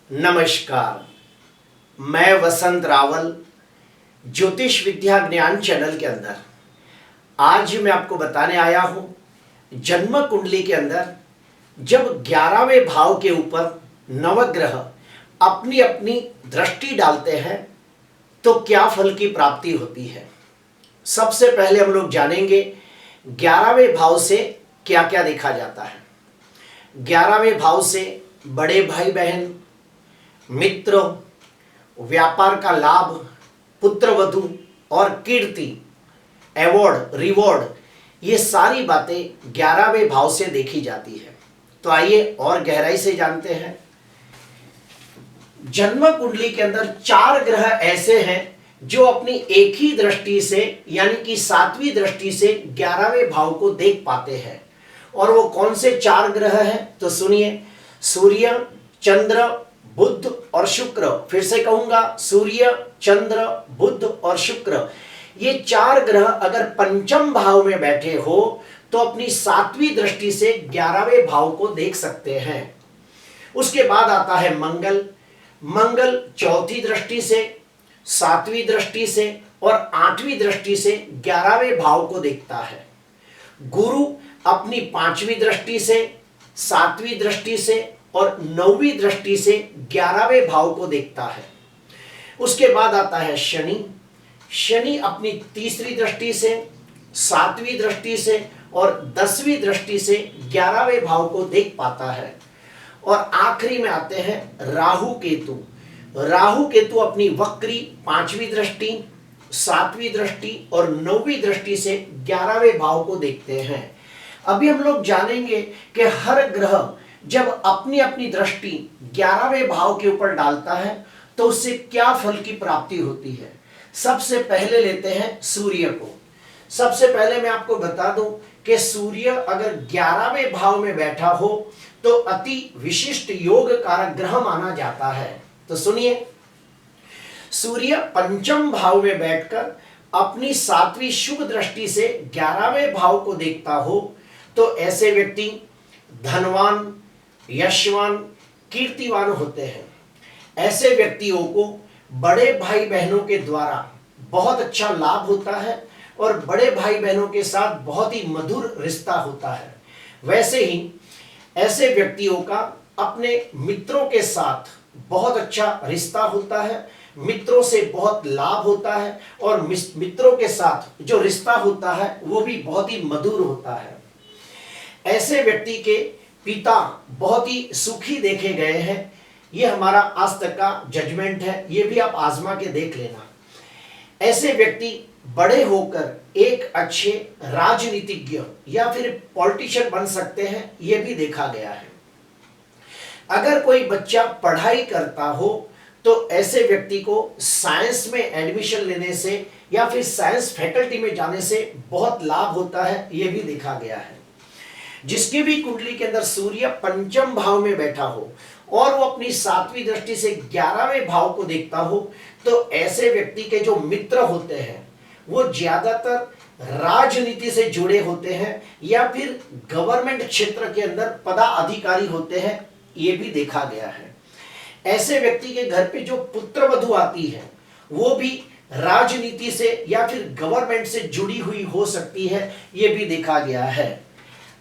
नमस्कार। मैं वसंत रावल ज्योतिष विद्या ज्ञान चैनल के अंदर आज मैं आपको बताने आया हूं जन्म कुंडली के अंदर जब 11वें भाव के ऊपर नवग्रह अपनी अपनी दृष्टि डालते हैं तो क्या फल की प्राप्ति होती है। सबसे पहले हम लोग जानेंगे 11वें भाव से क्या क्या देखा जाता है। 11वें भाव से बड़े भाई बहन, मित्र, व्यापार का लाभ, पुत्र वधु और कीर्ति, अवार्ड, रिवॉर्ड, ये सारी बातें 11वें भाव से देखी जाती है। तो आइए और गहराई से जानते हैं। जन्म कुंडली के अंदर 4 ग्रह ऐसे हैं जो अपनी एक ही दृष्टि से यानी कि 7वीं दृष्टि से 11वें भाव को देख पाते हैं। और वो कौन से 4 ग्रह हैं तो सुनिए। सूर्य, चंद्र, बुध और शुक्र। फिर से कहूंगा, सूर्य, चंद्र, बुध और शुक्र, ये 4 ग्रह अगर पंचम भाव में बैठे हो तो अपनी 7वीं दृष्टि से 11वें भाव को देख सकते हैं। उसके बाद आता है मंगल। मंगल 4थी दृष्टि से, 7वीं दृष्टि से और 8वीं दृष्टि से 11वें भाव को देखता है। गुरु अपनी 5वीं दृष्टि से, 7वीं दृष्टि से और 9वीं दृष्टि से 11वें भाव को देखता है। उसके बाद आता है शनि। शनि अपनी 3री दृष्टि से, 7वीं दृष्टि से और 10वीं दृष्टि से 11वें भाव को देख पाता है। और आखिरी में आते हैं राहु केतु। राहु केतु अपनी वक्री 5वीं दृष्टि, 7वीं दृष्टि और 9वीं दृष्टि से 11वें भाव को देखते हैं। अभी हम लोग जानेंगे कि हर ग्रह जब अपनी अपनी दृष्टि 11वें भाव के ऊपर डालता है तो उससे क्या फल की प्राप्ति होती है। सबसे पहले लेते हैं सूर्य को। सबसे पहले मैं आपको बता दूं कि सूर्य अगर 11वें भाव में बैठा हो तो अति विशिष्ट योग कारक ग्रह माना जाता है। तो सुनिए, सूर्य पंचम भाव में बैठकर अपनी 7वीं शुभ दृष्टि से 11वें भाव को देखता हो तो ऐसे व्यक्ति धनवान, यशवान, कीर्तिवान होते हैं। ऐसे व्यक्तियों को बड़े भाई बहनों के द्वारा बहुत अच्छा लाभ होता है और बड़े भाई बहनों के साथ बहुत ही मधुर रिश्ता होता है। वैसे ही ऐसे व्यक्तियों का अपने मित्रों के साथ बहुत अच्छा रिश्ता होता है, मित्रों से बहुत लाभ होता है और मित्रों के साथ जो रिश्ता होता है वो भी बहुत ही मधुर होता है। ऐसे व्यक्ति के पिता बहुत ही सुखी देखे गए हैं। ये हमारा आज तक का जजमेंट है, ये भी आप आजमा के देख लेना। ऐसे व्यक्ति बड़े होकर एक अच्छे राजनीतिज्ञ या फिर पॉलिटिशियन बन सकते हैं, ये भी देखा गया है। अगर कोई बच्चा पढ़ाई करता हो तो ऐसे व्यक्ति को साइंस में एडमिशन लेने से या फिर साइंस फैकल्टी में जाने से बहुत लाभ होता है, ये भी देखा गया है। जिसकी भी कुंडली के अंदर सूर्य पंचम भाव में बैठा हो और वो अपनी 7वीं दृष्टि से 11वें भाव को देखता हो तो ऐसे व्यक्ति के जो मित्र होते हैं वो ज्यादातर राजनीति से जुड़े होते हैं या फिर गवर्नमेंट क्षेत्र के अंदर पदाधिकारी होते हैं, ये भी देखा गया है। ऐसे व्यक्ति के घर पे जो पुत्र वधु आती है वो भी राजनीति से या फिर गवर्नमेंट से जुड़ी हुई हो सकती है, ये भी देखा गया है।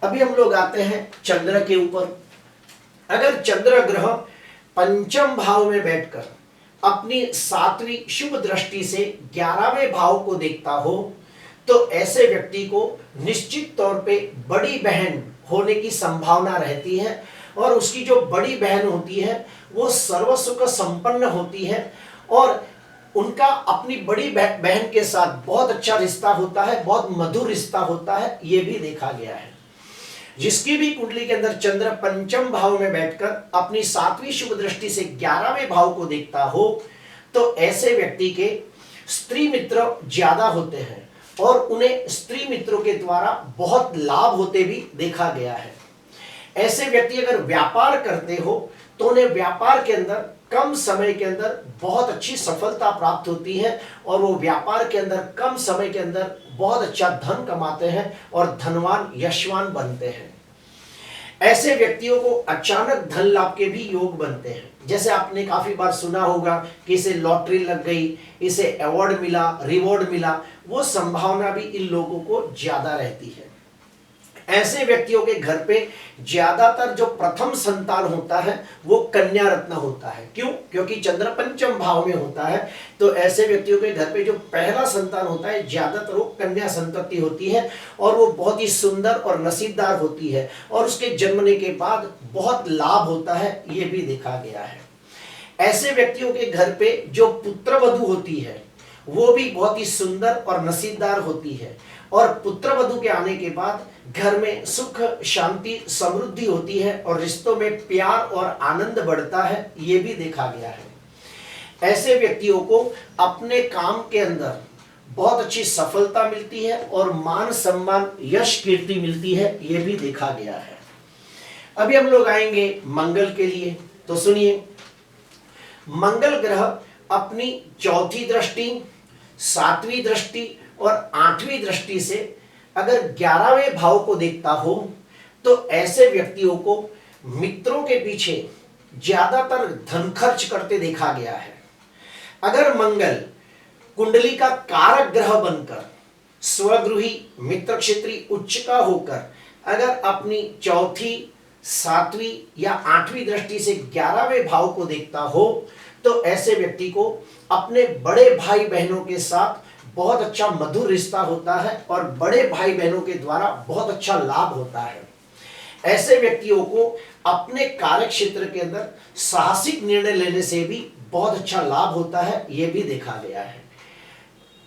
अभी हम लोग आते हैं चंद्र के ऊपर। अगर चंद्र ग्रह पंचम भाव में बैठकर अपनी 7वीं शुभ दृष्टि से 11वें भाव को देखता हो तो ऐसे व्यक्ति को निश्चित तौर पे बड़ी बहन होने की संभावना रहती है और उसकी जो बड़ी बहन होती है वो सर्व सुख संपन्न होती है और उनका अपनी बड़ी बहन के साथ बहुत अच्छा रिश्ता होता है, बहुत मधुर रिश्ता होता है, ये भी देखा गया है। जिसकी भी कुंडली के अंदर चंद्र पंचम भाव में बैठकर अपनी 7वीं शुभ दृष्टि से 11वें भाव को देखता हो तो ऐसे व्यक्ति के स्त्री मित्र ज्यादा होते हैं और उन्हें स्त्री मित्रों के द्वारा बहुत लाभ होते भी देखा गया है। ऐसे व्यक्ति अगर व्यापार करते हो तो उन्हें व्यापार के अंदर कम समय के अंदर बहुत अच्छी सफलता प्राप्त होती है और वो व्यापार के अंदर कम समय के अंदर बहुत अच्छा धन कमाते हैं और धनवान, यशवान बनते हैं। ऐसे व्यक्तियों को अचानक धन लाभ के भी योग बनते हैं। जैसे आपने काफी बार सुना होगा कि इसे लॉटरी लग गई, इसे अवार्ड मिला, रिवॉर्ड मिला, वो संभावना भी इन लोगों को ज्यादा रहती है। ऐसे व्यक्तियों के घर पे ज्यादातर जो प्रथम संतान होता है वो कन्या रत्न होता है। क्यों? क्योंकि चंद्र पंचम भाव में होता है, तो ऐसे व्यक्तियों के घर पे जो पहला संतान होता है ज्यादातर वो कन्या संतति होती है और वो बहुत ही सुंदर और नसीबदार होती है और उसके जन्मने के बाद बहुत लाभ होता है, ये भी देखा गया है। ऐसे व्यक्तियों के घर पे जो पुत्र वधू होती है वो भी बहुत ही सुंदर और नसीबदार होती है और पुत्र वधू के आने के बाद घर में सुख, शांति, समृद्धि होती है और रिश्तों में प्यार और आनंद बढ़ता है, ये भी देखा गया है। ऐसे व्यक्तियों को अपने काम के अंदर बहुत अच्छी सफलता मिलती है और मान सम्मान, यश, कीर्ति मिलती है, ये भी देखा गया है। अभी हम लोग आएंगे मंगल के लिए, तो सुनिए, मंगल ग्रह अपनी चौथी दृष्टि, सातवीं दृष्टि और आठवीं दृष्टि से अगर 11वें भाव को देखता हो तो ऐसे व्यक्तियों को मित्रों के पीछे ज्यादातर धन खर्च करते देखा गया है। अगर मंगल कुंडली का कारक ग्रह बनकर स्वगृही मित्र क्षेत्री उच्च का होकर अगर अपनी चौथी, सातवीं या आठवीं दृष्टि से 11वें भाव को देखता हो तो ऐसे व्यक्ति को अपने बड़े भाई बहनों के साथ बहुत अच्छा मधुर रिश्ता होता है और बड़े भाई बहनों के द्वारा बहुत अच्छा लाभ होता है। ऐसे व्यक्तियों को अपने कार्य क्षेत्र के अंदर साहसिक निर्णय लेने से भी बहुत अच्छा लाभ होता है, ये भी देखा गया है।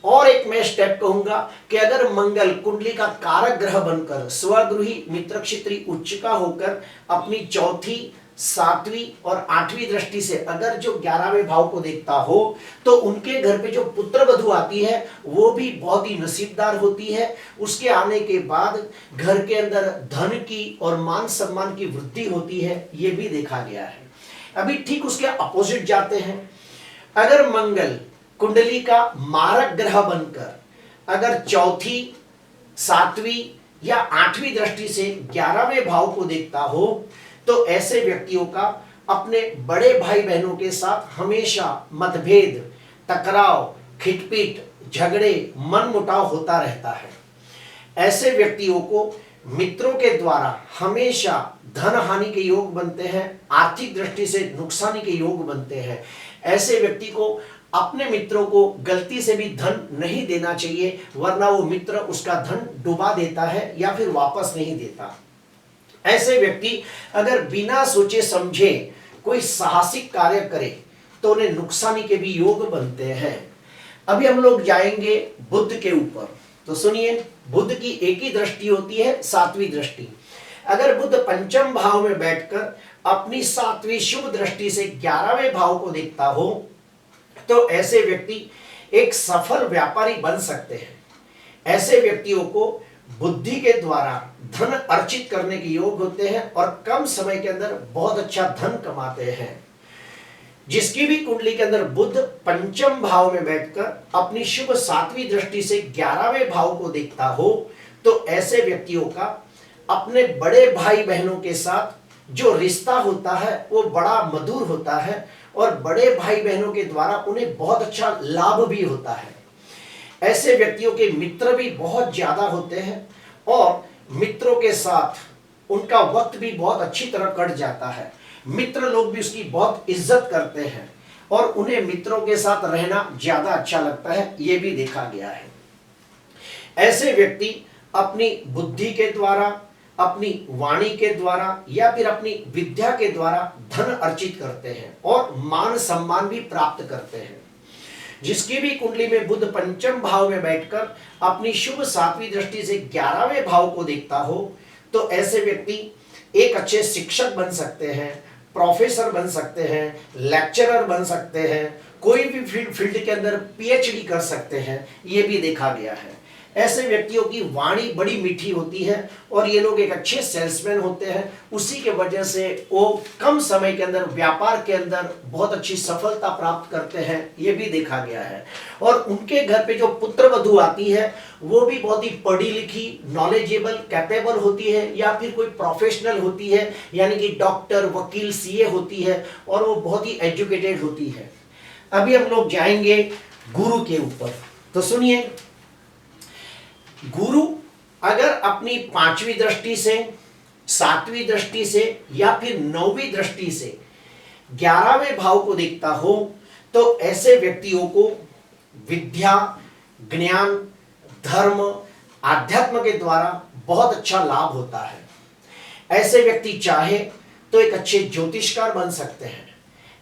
और एक मैं स्टेप कहूंगा कि अगर मंगल कुंडली का कारक ग्रह बनकर स्वगृही मित्र क्षेत्री उच्च का होकर अपनी चौथी, सातवीं और आठवीं दृष्टि से अगर जो 11वें भाव को देखता हो तो उनके घर पे जो पुत्र वधू आती है वो भी बहुत ही नसीबदार होती है। उसके आने के बाद घर के अंदर धन की और मान सम्मान की वृद्धि होती है, ये भी देखा गया है। अभी ठीक उसके अपोजिट जाते हैं। अगर मंगल कुंडली का मारक ग्रह बनकर अगर चौथी, सातवीं या आठवीं दृष्टि से 11वें भाव को देखता हो तो ऐसे व्यक्तियों का अपने बड़े भाई बहनों के साथ हमेशा मतभेद, टकराव, खिटपीट, झगड़े, मनमुटाव होता रहता है। ऐसे व्यक्तियों को मित्रों के द्वारा हमेशा धन हानि के योग बनते हैं, आर्थिक दृष्टि से नुकसानी के योग बनते हैं। ऐसे व्यक्ति को अपने मित्रों को गलती से भी धन नहीं देना चाहिए, वरना वो मित्र उसका धन डुबा देता है या फिर वापस नहीं देता। ऐसे व्यक्ति अगर बिना सोचे समझे कोई साहसिक कार्य करे तो उन्हें नुकसानी के भी योग बनते हैं। अभी हम लोग जाएंगे बुध के ऊपर, तो सुनिए, बुध की एक ही दृष्टि होती है, सातवीं दृष्टि। अगर बुध पंचम भाव में बैठकर अपनी सातवीं शुभ दृष्टि से 11वें भाव को देखता हो तो ऐसे व्यक्ति एक सफल व्यापारी बन सकते हैं। ऐसे व्यक्तियों को बुद्धि के द्वारा धन अर्जित करने के योग होते हैं और कम समय के अंदर बहुत अच्छा धन कमाते हैं। जिसकी भी कुंडली के अंदर बुध पंचम भाव में बैठकर अपनी शुभ सातवीं दृष्टि से 11वें भाव को देखता हो तो ऐसे व्यक्तियों का अपने बड़े भाई बहनों के साथ जो रिश्ता होता है वो बड़ा मधुर होता है और बड़े भाई बहनों के द्वारा उन्हें बहुत अच्छा लाभ भी होता है। ऐसे व्यक्तियों के मित्र भी बहुत ज्यादा होते हैं और मित्रों के साथ उनका वक्त भी बहुत अच्छी तरह कट जाता है। मित्र लोग भी उसकी बहुत इज्जत करते हैं और उन्हें मित्रों के साथ रहना ज्यादा अच्छा लगता है, ये भी देखा गया है। ऐसे व्यक्ति अपनी बुद्धि के द्वारा, अपनी वाणी के द्वारा या फिर अपनी विद्या के द्वारा धन अर्जित करते हैं और मान सम्मान भी प्राप्त करते हैं। जिसकी भी कुंडली में बुध पंचम भाव में बैठकर अपनी शुभ सातवीं दृष्टि से 11वें भाव को देखता हो तो ऐसे व्यक्ति एक अच्छे शिक्षक बन सकते हैं, प्रोफेसर बन सकते हैं, लेक्चरर बन सकते हैं, कोई भी फील्ड के अंदर पीएचडी कर सकते हैं, ये भी देखा गया है। ऐसे व्यक्तियों की वाणी बड़ी मीठी होती है और ये लोग एक अच्छे सेल्समैन होते हैं। उसी के वजह से वो कम समय के अंदर व्यापार के अंदर बहुत अच्छी सफलता प्राप्त करते हैं, ये भी देखा गया है। और उनके घर पे जो पुत्र वधू आती है वो भी बहुत ही पढ़ी लिखी, नॉलेजेबल, कैपेबल होती है या फिर कोई प्रोफेशनल होती है, यानी कि डॉक्टर, वकील, सीए होती है और वो बहुत ही एजुकेटेड होती है। अभी हम लोग जाएंगे गुरु के ऊपर। तो सुनिए, गुरु अगर अपनी 5वीं दृष्टि से, 7वीं दृष्टि से या फिर 9वीं दृष्टि से 11वें भाव को देखता हो तो ऐसे व्यक्तियों को विद्या, ज्ञान, धर्म, आध्यात्म के द्वारा बहुत अच्छा लाभ होता है। ऐसे व्यक्ति चाहे तो एक अच्छे ज्योतिषकार बन सकते हैं,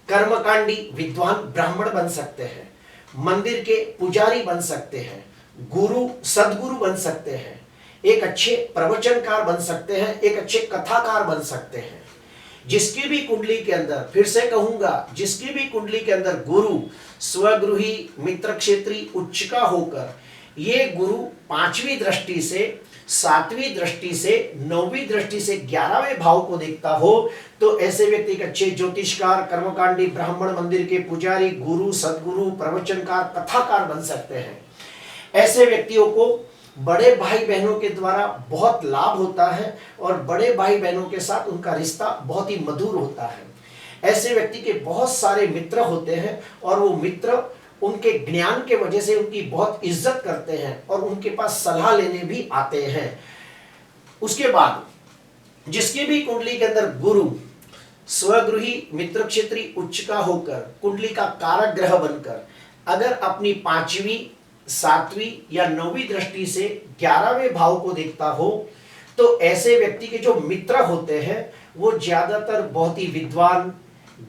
कर्मकांडी विद्वान ब्राह्मण बन सकते हैं, मंदिर के पुजारी बन सकते हैं, गुरु सदगुरु बन सकते हैं, एक अच्छे प्रवचनकार बन सकते हैं, एक अच्छे कथाकार बन सकते हैं। जिसकी भी कुंडली के अंदर, फिर से कहूंगा, जिसकी भी कुंडली के अंदर गुरु स्वगृही, मित्र क्षेत्री, उच्च का होकर ये गुरु 5वीं दृष्टि से, 7वीं दृष्टि से, 9वीं दृष्टि से 11वें भाव को देखता हो तो ऐसे व्यक्ति एक अच्छे ज्योतिषकार, कर्मकांडी ब्राह्मण, मंदिर के पुजारी, गुरु सदगुरु, प्रवचनकार, कथाकार बन सकते हैं। ऐसे व्यक्तियों को बड़े भाई बहनों के द्वारा बहुत लाभ होता है और बड़े भाई बहनों के साथ उनका रिश्ता बहुत ही मधुर होता है। ऐसे व्यक्ति के बहुत सारे मित्र होते हैं और वो मित्र उनके ज्ञान के वजह से उनकी बहुत इज्जत करते हैं और उनके पास सलाह लेने भी आते हैं। उसके बाद जिसकी भी कुंडली के अंदर गुरु स्वगृही, मित्र क्षेत्री, उच्च का होकर कुंडली का कारक ग्रह बनकर अगर अपनी 5वीं, 7वीं या 9वीं दृष्टि से 11वें भाव को देखता हो तो ऐसे व्यक्ति के जो मित्र होते हैं वो ज्यादातर बहुत ही विद्वान,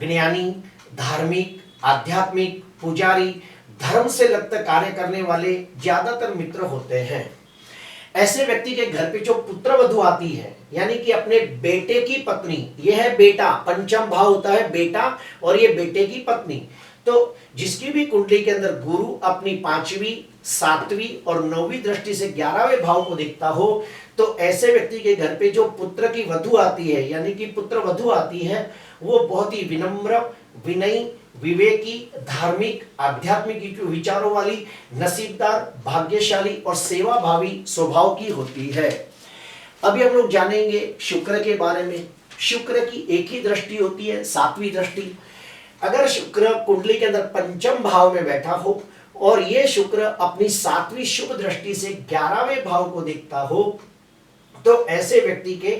ज्ञानी, धार्मिक, आध्यात्मिक, पुजारी, धर्म से लगते कार्य करने वाले ज्यादातर मित्र होते हैं। ऐसे व्यक्ति के घर पे जो पुत्र वधू आती है, यानी कि अपने बेटे की पत्नी, यह है बेटा, पंचम भाव होता है बेटा और ये बेटे की पत्नी। तो जिसकी भी कुंडली के अंदर गुरु अपनी 5वीं, 7वीं और 9वीं दृष्टि से 11वें भाव को देखता हो तो ऐसे व्यक्ति के घर पे जो पुत्र की वधू आती है, यानी कि पुत्र वधू आती है, वो बहुत ही विनम्र, विनयी, विवेकी, धार्मिक, आध्यात्मिक विचारों वाली, नसीबदार, भाग्यशाली और सेवाभावी स्वभाव की होती है। अभी हम लोग जानेंगे शुक्र के बारे में। शुक्र की एक ही दृष्टि होती है, 7वीं दृष्टि। अगर शुक्र कुंडली के अंदर पंचम भाव में बैठा हो और ये शुक्र अपनी 7वीं शुभ दृष्टि से 11वें भाव को देखता हो तो ऐसे व्यक्ति के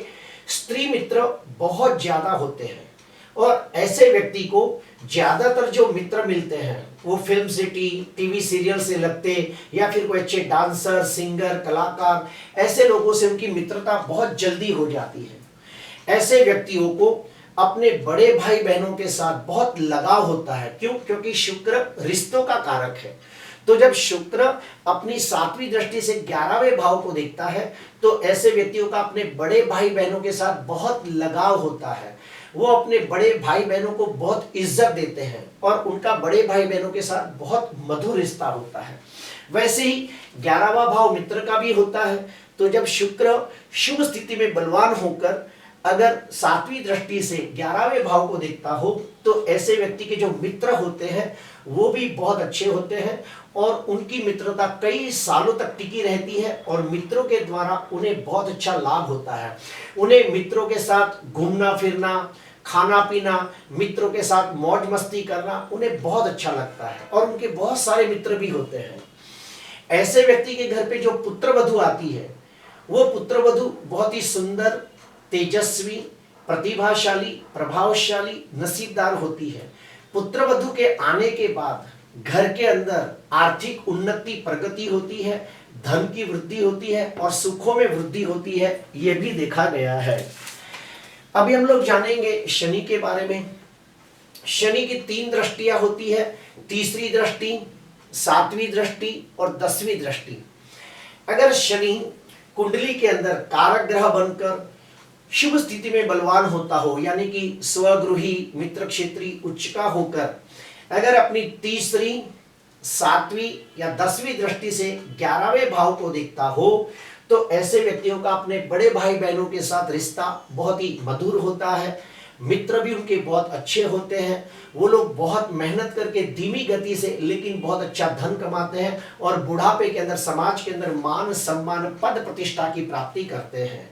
स्त्री मित्र बहुत ज्यादा होते हैं और ऐसे व्यक्ति को ज्यादातर जो मित्र मिलते हैं वो फिल्म सिटी, टीवी सीरियल से लगते या फिर कोई अच्छे डांसर, सिंगर, कलाकार, ऐसे लोगों से उनकी मित्रता बहुत जल्दी हो जाती है। ऐसे व्यक्तियों को अपने बड़े भाई बहनों के साथ बहुत लगाव होता है। क्यों? क्योंकि शुक्र रिश्तों का कारक है। तो जब शुक्र अपनी 7वीं दृष्टि से 11वें भाव को देखता है तो ऐसे व्यक्तियों का अपने बड़े भाई बहनों के साथ बहुत लगाव होता है। वो अपने बड़े भाई बहनों को बहुत इज्जत देते हैं और उनका बड़े भाई बहनों के साथ बहुत मधुर रिश्ता होता है। वैसे ही 11वां भाव मित्र का भी होता है। तो जब शुक्र शुभ स्थिति में बलवान होकर अगर 7वीं दृष्टि से 11वें भाव को देखता हो तो ऐसे व्यक्ति के जो मित्र होते हैं वो भी बहुत अच्छे होते हैं और उनकी मित्रता कई सालों तक टिकी रहती है और मित्रों के द्वारा उन्हें बहुत अच्छा लाभ होता है। उन्हें मित्रों के साथ घूमना फिरना, खाना पीना, मित्रों के साथ मौज मस्ती करना उन्हें बहुत अच्छा लगता है और उनके बहुत सारे मित्र भी होते हैं। ऐसे व्यक्ति के घर पे जो पुत्र वधू आती है वो पुत्र वधू बहुत ही सुंदर, तेजस्वी, प्रतिभाशाली, प्रभावशाली, नसीबदार होती है। पुत्र वधू के आने के बाद घर के अंदर आर्थिक उन्नति, प्रगति होती है, धन की वृद्धि होती है और सुखों में वृद्धि होती है, ये भी देखा गया है। अभी हम लोग जानेंगे शनि के बारे में। शनि की 3 दृष्टियां होती है, तीसरी दृष्टि, 7वीं दृष्टि और 10वीं दृष्टि। अगर शनि कुंडली के अंदर कारक ग्रह बनकर शुभ स्थिति में बलवान होता हो, यानी कि स्वगृही, मित्र क्षेत्री, उच्च का होकर अगर अपनी तीसरी, सातवीं या 10वीं दृष्टि से 11वें भाव को देखता हो तो ऐसे व्यक्तियों का अपने बड़े भाई बहनों के साथ रिश्ता बहुत ही मधुर होता है। मित्र भी उनके बहुत अच्छे होते हैं। वो लोग बहुत मेहनत करके धीमी गति से लेकिन बहुत अच्छा धन कमाते हैं और बुढ़ापे के अंदर समाज के अंदर मान सम्मान पद प्रतिष्ठा की प्राप्ति करते हैं।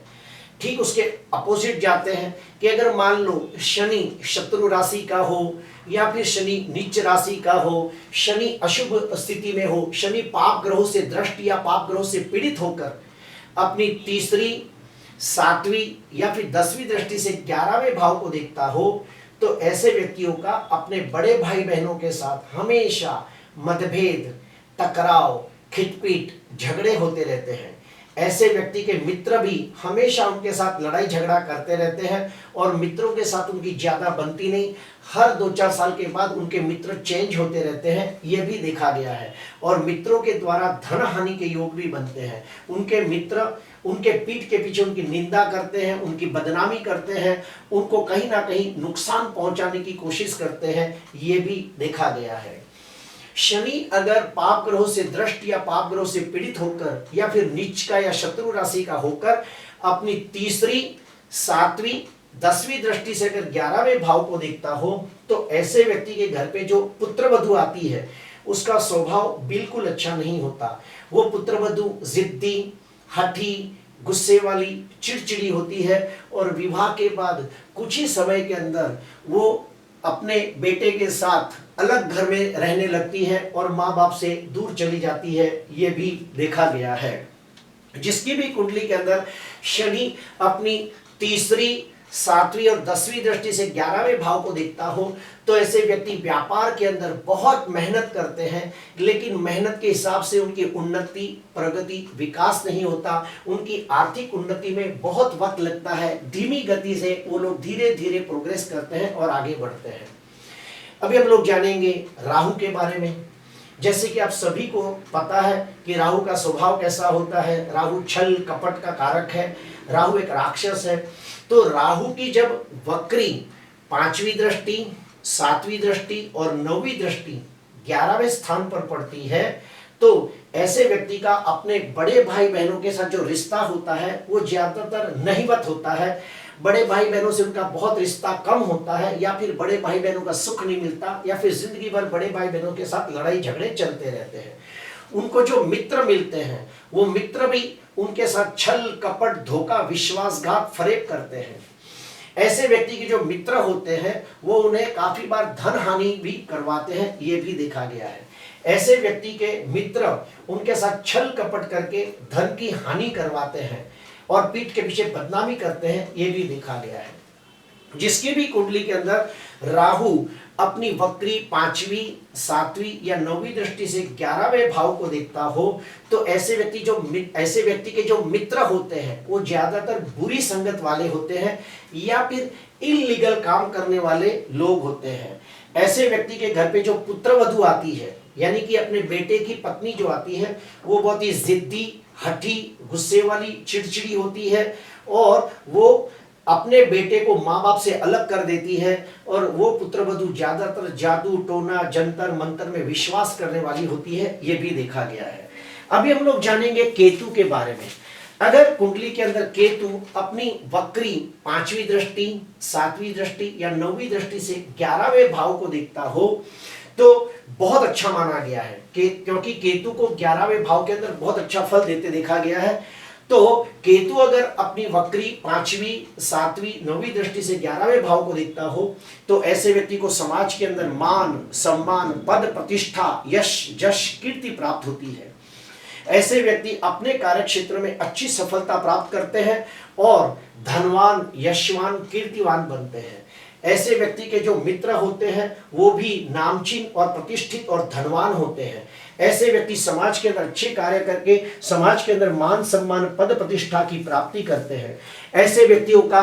ठीक उसके अपोजिट जाते हैं कि अगर मान लो शनि शत्रु राशि का हो या फिर शनि नीच राशि का हो, शनि अशुभ स्थिति में हो, शनि पाप ग्रहों से दृष्ट या पाप ग्रहों से पीड़ित होकर अपनी तीसरी, सातवीं या फिर 10वीं दृष्टि से 11वें भाव को देखता हो तो ऐसे व्यक्तियों का अपने बड़े भाई बहनों के साथ हमेशा मतभेद, टकराव, खिटपीट, झगड़े होते रहते हैं। ऐसे व्यक्ति के मित्र भी हमेशा उनके साथ लड़ाई झगड़ा करते रहते हैं और मित्रों के साथ उनकी ज्यादा बनती नहीं। हर 2-4 साल के बाद उनके मित्र चेंज होते रहते हैं, ये भी देखा गया है। और मित्रों के द्वारा धन हानि के योग भी बनते हैं। उनके मित्र उनके पीठ के पीछे उनकी निंदा करते हैं, उनकी बदनामी करते हैं, उनको कहीं ना कहीं नुकसान पहुंचाने की कोशिश करते हैं, ये भी देखा गया है। शनि अगर पाप ग्रहों से दृष्ट या पाप ग्रहों से पीड़ित होकर या फिर नीच का या शत्रु राशि का होकर अपनी तीसरी, सातवीं, 10वीं दृष्टि से अगर 11वें भाव को देखता हो तो ऐसे व्यक्ति के घर पे जो पुत्रवधू आती है उसका स्वभाव बिल्कुल अच्छा नहीं होता। वो पुत्रवधू जिद्दी, हठी, गुस्से वाली, चिड़चिड़ी होती है और विवाह के बाद कुछ ही समय के अंदर वो अपने बेटे के साथ अलग घर में रहने लगती है और माँ बाप से दूर चली जाती है, ये भी देखा गया है। जिसकी भी कुंडली के अंदर शनि अपनी तीसरी, सातवीं और 10वीं दृष्टि से 11वें भाव को देखता हो तो ऐसे व्यक्ति व्यापार के अंदर बहुत मेहनत करते हैं लेकिन मेहनत के हिसाब से उनकी उन्नति, प्रगति, विकास नहीं होता। उनकी आर्थिक उन्नति में बहुत वक्त लगता है। धीमी गति से वो लोग धीरे धीरे प्रोग्रेस करते हैं और आगे बढ़ते हैं। अभी हम लोग जानेंगे राहु के बारे में। जैसे कि आप सभी को पता है कि राहु का स्वभाव कैसा होता है। राहु छल कपट का कारक है। राहु एक राक्षस है। तो राहु की जब वक्री 5वीं दृष्टि, 7वीं दृष्टि और 9वीं दृष्टि 11वें स्थान पर पड़ती है तो ऐसे व्यक्ति का अपने बड़े भाई बहनों के साथ जो रिश्ता होता है वो ज्यादातर नहीवत होता है। बड़े भाई बहनों से उनका बहुत रिश्ता कम होता है या फिर बड़े भाई बहनों का सुख नहीं मिलता या फिर जिंदगी भर बड़े भाई बहनों के साथ लड़ाई झगड़े चलते रहते हैं। उनको जो मित्र मिलते हैं वो मित्र भी उनके साथ छल कपट, धोखा, विश्वासघात, फरेब करते हैं। ऐसे व्यक्ति के जो मित्र होते हैं वो उन्हें काफी बार धन हानि भी करवाते हैं, ये भी देखा गया है। ऐसे व्यक्ति के मित्र उनके साथ छल कपट करके धन की हानि करवाते हैं और पीठ के पीछे बदनामी करते हैं, ये भी देखा गया है। जिसकी भी कुंडली के अंदर राहु अपनी वक्री 5वीं, 7वीं या 9वीं दृष्टि से 11वें भाव को देखता हो तो ऐसे व्यक्ति के जो मित्र होते हैं वो ज्यादातर बुरी संगत वाले होते हैं या फिर इलीगल काम करने वाले लोग होते हैं। ऐसे व्यक्ति के घर पे जो पुत्रवधू आती है यानी कि अपने बेटे की पत्नी जो आती है वो बहुत ही जिद्दी, हठी, गुस्से वाली, चिड़चिड़ी होती है और वो अपने बेटे को माँ बाप से अलग कर देती है और वो पुत्रवधू ज्यादातर जादू, टोना, जंतर मंतर में विश्वास करने वाली होती है, ये भी देखा गया है। अभी हम लोग जानेंगे केतु के बारे में। अगर कुंडली के अंदर केतु अपनी वक्री 5वीं दृष्टि, 7वीं दृष्टि या 9वीं दृष्टि से 11वें भाव को देखता हो तो बहुत अच्छा माना गया है क्योंकि केतु को 11वें भाव के अंदर बहुत अच्छा फल देते देखा गया है। तो केतु अगर अपनी वक्री 5वीं, 7वीं, 9वीं दृष्टि से 11वें भाव को देखता हो तो ऐसे व्यक्ति को समाज के अंदर मान सम्मान, पद प्रतिष्ठा, यश जश, कीर्ति प्राप्त होती है। ऐसे व्यक्ति अपने कार्य क्षेत्र में अच्छी सफलता प्राप्त करते हैं और धनवान, यशवान, कीर्तिवान बनते हैं। ऐसे व्यक्ति के जो मित्र होते हैं वो भी नामचीन और प्रतिष्ठित और धनवान होते हैं। ऐसे व्यक्ति समाज के अंदर अच्छे कार्य करके समाज के अंदर मान सम्मान, पद प्रतिष्ठा की प्राप्ति करते हैं। ऐसे व्यक्तियों का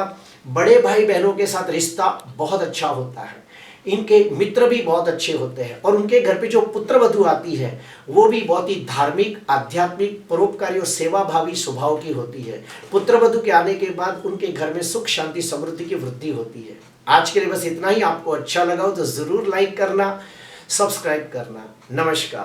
बड़े भाई बहनों के साथ रिश्ता बहुत अच्छा होता है। इनके मित्र भी बहुत अच्छे होते हैं और उनके घर पे जो पुत्रवधू आती है वो भी बहुत ही धार्मिक, आध्यात्मिक, परोपकारी और सेवाभावी स्वभाव की होती है। पुत्रवधू के आने के बाद उनके घर में सुख, शांति, समृद्धि की वृद्धि होती है। आज के लिए बस इतना ही। आपको अच्छा लगा हो तो जरूर लाइक करना, सब्सक्राइब करना। नमस्कार।